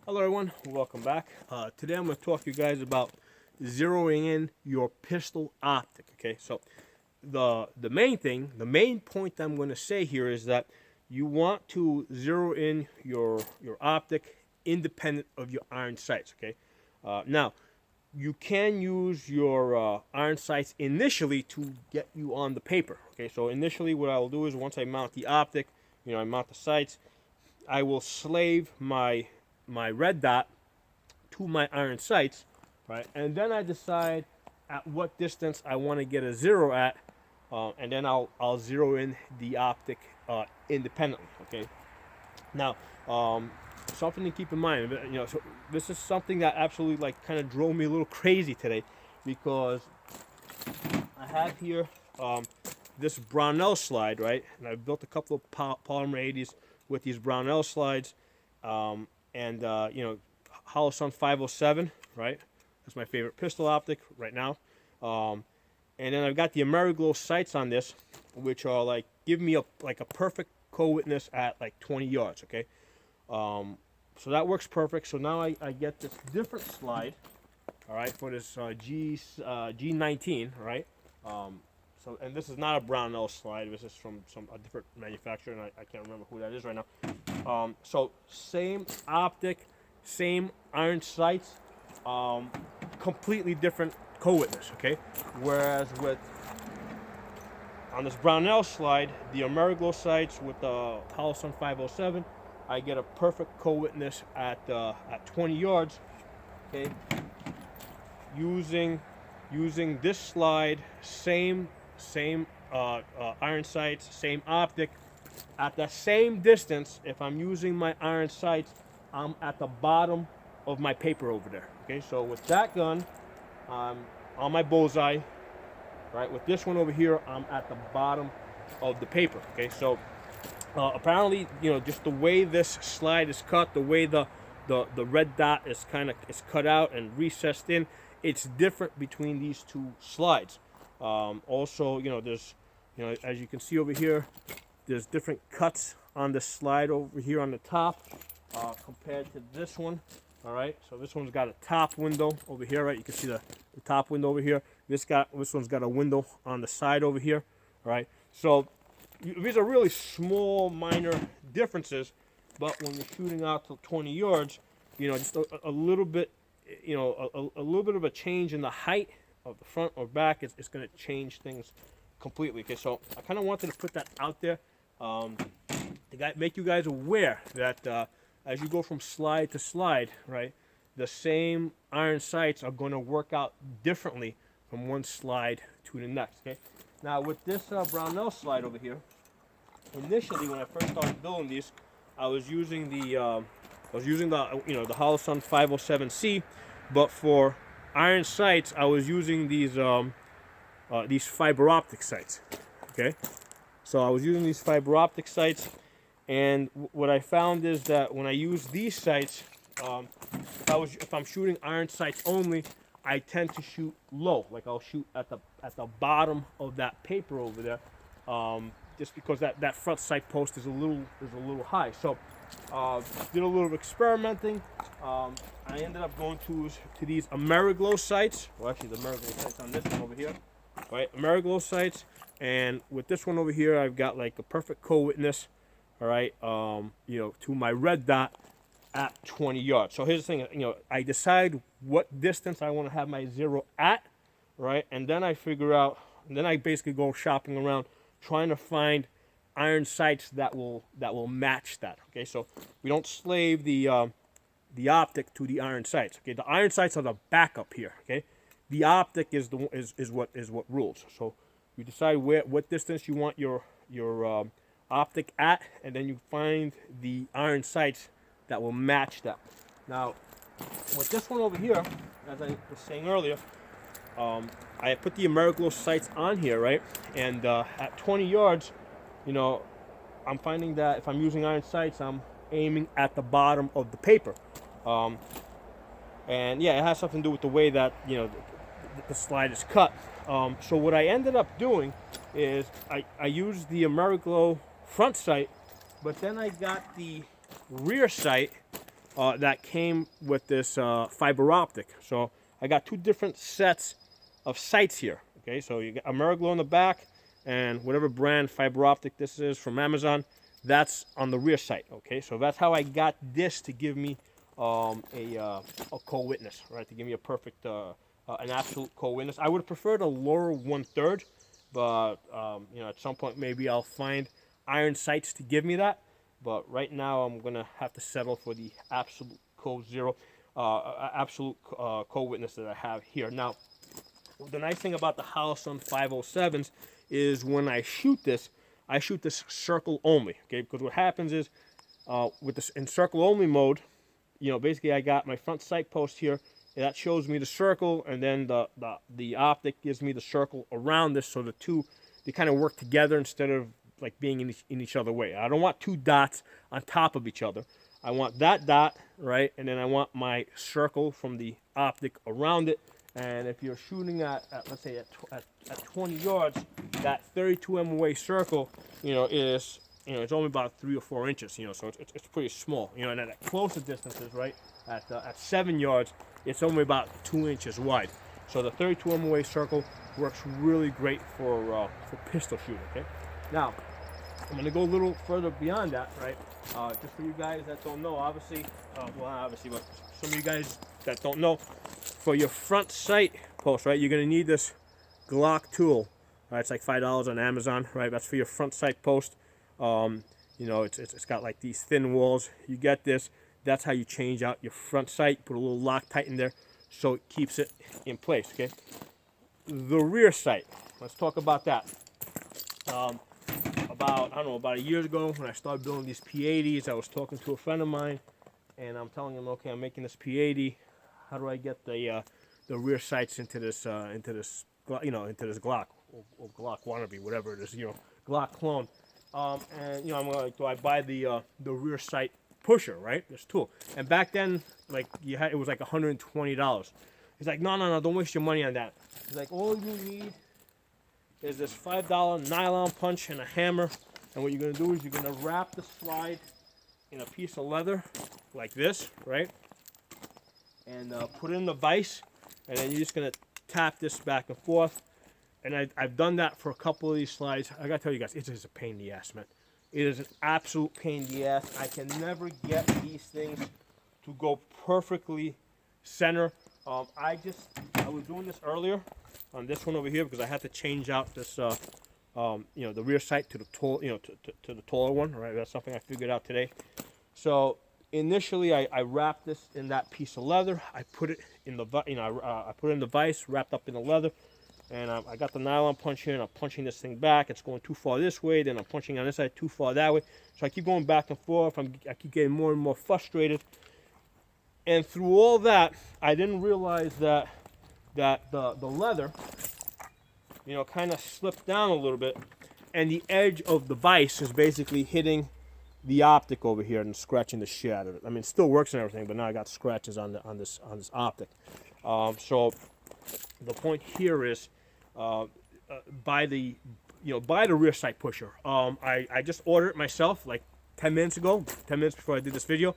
Hello everyone, welcome back. Today I'm going to talk to you guys about zeroing in your pistol optic. Okay, so the main point I'm going to say here is that you want to zero in your optic independent of your iron sights. Okay, now you can use your iron sights initially to get you on the paper. Okay, so initially what I will do is once I mount the optic, I mount the sights, I will slave my red dot to my iron sights, right? And then I decide at what distance I want to get a zero at, and then I'll zero in the optic independently. Okay. Now, something to keep in mind, so this is something that absolutely kind of drove me a little crazy today, because I have here this Brownell slide, right? And I've built a couple of polymer 80s with these Brownell slides. Holosun 507, right? That's my favorite pistol optic right now. And then I've got the Ameriglow sights on this, which are give me a perfect co-witness at 20 yards. Okay, so that works perfect. So now I get this different slide, all right, for this G19, right? And this is not a Brownell slide. This is from a different manufacturer, and I can't remember who that is right now. So same optic, same iron sights, completely different co-witness. Okay, whereas on this Brownell slide, the Ameriglow sights with the Holosun 507, I get a perfect co-witness at 20 yards. Okay, using this slide, same iron sights, same optic, at the same distance. If I'm using my iron sights, I'm at the bottom of my paper over there. Okay, so with that gun, I'm on my bullseye. Right, with this one over here, I'm at the bottom of the paper. Okay, so apparently, just the way this slide is cut, the way the red dot is cut out and recessed in, it's different between these two slides. Also, there's, as you can see over here, there's different cuts on the slide over here on the top compared to this one. All right, so this one's got a top window over here, right? You can see the top window over here. This one's got a window on the side over here. All right, so these are really small, minor differences, but when you're shooting out to 20 yards, just a little bit, a little bit of a change in the height of the front or back is going to change things completely. Okay, so I kind of wanted to put that out there to make you guys aware that as you go from slide to slide, right, the same iron sights are going to work out differently from one slide to the next. Okay, now with this Brownell slide over here, initially when I first started building these, I was using the the Holosun 507C, but for iron sights, I was using these fiber optic sights. Okay, so I was using these fiber optic sights, and what I found is that when I use these sights, if I'm shooting iron sights only, I tend to shoot low. I'll shoot at the bottom of that paper over there, just because that front sight post is a little high. So did a little experimenting. I ended up going to these Ameriglow sights. Well, actually, the Ameriglow sights on this one over here, right? Ameriglow sights, and with this one over here, I've got a perfect co-witness. All right, to my red dot at 20 yards. So here's the thing, I decide what distance I want to have my zero at, right? And then I figure out, and then I basically go shopping around trying to find iron sights that will match that. Okay, so we don't slave the optic to the iron sights. Okay, the iron sights are the backup here. Okay, the optic is what rules. So you decide what distance you want your optic at, and then you find the iron sights that will match that. Now, with this one over here, as I was saying earlier, I put the Ameriglow sights on here, right? And at 20 yards, I'm finding that if I'm using iron sights, I'm aiming at the bottom of the paper. And yeah, it has something to do with the way that the slide is cut. So what I ended up doing is I used the Ameriglow front sight, but then I got the rear sight that came with this fiber optic. So I got two different sets of sights here. Okay, so you got AmeriGlow in the back, and whatever brand fiber optic this is from Amazon, that's on the rear sight. Okay, so that's how I got this to give me a co-witness, right? To give me a perfect, an absolute co-witness. I would have preferred a lower 1/3, but you know, at some point maybe I'll find iron sights to give me that. But right now I'm gonna have to settle for the absolute co-zero, absolute co-witness that I have here. Now, the nice thing about the Holosun 507s is when I shoot this circle only. Okay, because what happens is with this in circle only mode, you know, basically I got my front sight post here. That shows me the circle, and then the optic gives me the circle around this, so the two, they kind of work together instead of like being in each other way. I don't want two dots on top of each other. I want that dot, right, and then I want my circle from the optic around it. And if you're shooting at let's say at 20 yards, that 32 MOA circle, you know, is, you know, it's only about 3 or 4 inches, you know, so it's pretty small, you know. And at closer distances, right, at 7 yards, it's only about 2 inches wide. So the 32 MOA circle works really great for pistol shooting. Okay, now I'm gonna go a little further beyond that, right? Just for you guys that don't know, obviously, well, not obviously, but some of you guys that don't know, for your front sight post, right, you're gonna need this Glock tool. Right, it's like $5 on Amazon, right? That's for your front sight post. You know, it's got like these thin walls. You get this. That's how you change out your front sight. Put a little Loctite in there, so it keeps it in place. Okay. The rear sight. Let's talk about that. About a year ago when I started building these P80s, I was talking to a friend of mine, and I'm telling him, okay, I'm making this P80. How do I get the rear sights into this you know, into this Glock or Glock wannabe, whatever it is, you know, Glock clone. And you know, I'm like, do I buy the rear sight pusher, right? This tool. And back then, like, it was like $120. He's like, no, don't waste your money on that. He's like, all you need is this $5 nylon punch and a hammer. And what you're gonna do is you're gonna wrap the slide in a piece of leather like this, right? And put it in the vise, and then you're just gonna tap this back and forth. And I've done that for a couple of these slides. I gotta tell you guys, it is a pain in the ass, man. It is an absolute pain in the ass. I can never get these things to go perfectly center. I was doing this earlier on this one over here because I had to change out this, you know, the rear sight to the tall, you know, to the taller one. Right, that's something I figured out today. So initially, I wrapped this in that piece of leather. I put it in the, you know, I put it in the vise, wrapped up in the leather, and I got the nylon punch here, and I'm punching this thing back. It's going too far this way, then I'm punching on this side too far that way. So I keep going back and forth. I keep getting more and more frustrated. And through all that, I didn't realize that the leather, you know, kind of slipped down a little bit, and the edge of the vise is basically hitting the optic over here and scratching the shit out of it. I mean, it still works and everything, but now I got scratches on this optic. So the point here is, buy the rear sight pusher. I just ordered it myself like 10 minutes ago, 10 minutes before I did this video.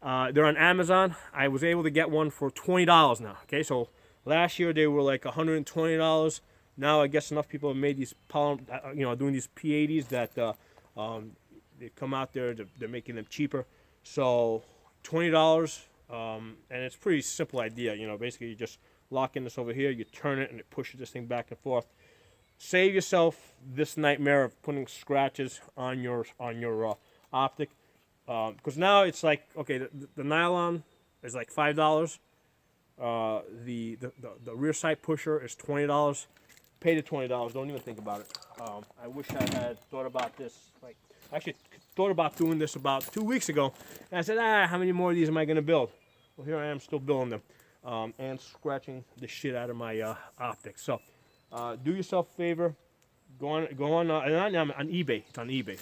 They're on Amazon. I was able to get one for $20 now. Okay, so last year they were like $120. Now I guess enough people have made these doing these P80s that they come out there. They're making them cheaper. So $20, and it's a pretty simple idea. You know, basically you just lock in this over here. You turn it and it pushes this thing back and forth. Save yourself this nightmare of putting scratches on your optic. Because now it's like, okay, the nylon is like $5. The rear sight pusher is $20. Pay the $20. Don't even think about it. I wish I had thought about this. Like, actually thought about doing this about 2 weeks ago. And I said, how many more of these am I going to build? Well, here I am still building them, and scratching the shit out of my optics. So, do yourself a favor. Go on eBay. It's on eBay.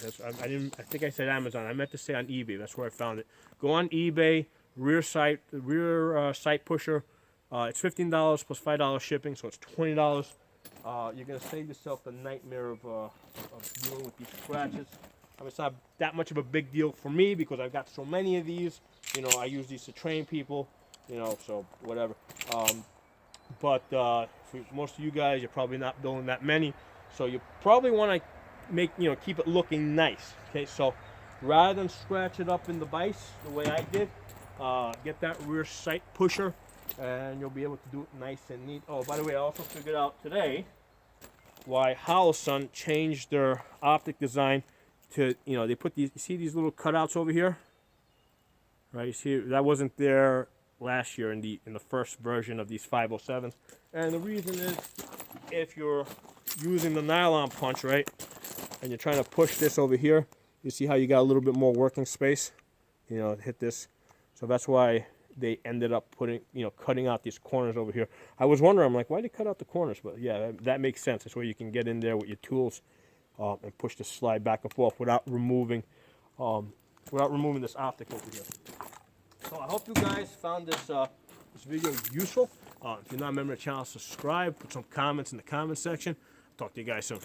I think I said Amazon. I meant to say on eBay. That's where I found it. Go on eBay. Rear sight pusher. It's $15 plus $5 shipping, so it's $20. You're gonna save yourself the nightmare of dealing with these scratches. I mean, it's not that much of a big deal for me because I've got so many of these. You know, I use these to train people. You know, so whatever. But for most of you guys, you're probably not building that many, so you probably want to keep it looking nice. Okay, so rather than scratch it up in the vise the way I did, get that rear sight pusher, and you'll be able to do it nice and neat. Oh, by the way, I also figured out today why Holosun changed their optic design to, they put these, you see these little cutouts over here? Right, you see, that wasn't there last year in the first version of these 507s. And the reason is, if you're using the nylon punch, right, and you're trying to push this over here, you see how you got a little bit more working space, hit this. So that's why they ended up cutting out these corners over here. I was wondering, I'm like, why did they cut out the corners? But yeah, that makes sense. That's where you can get in there with your tools and push the slide back and forth without removing this optic over here. So I hope you guys found this video useful. If you're not a member of the channel, subscribe. Put some comments in the comment section. Talk to you guys soon.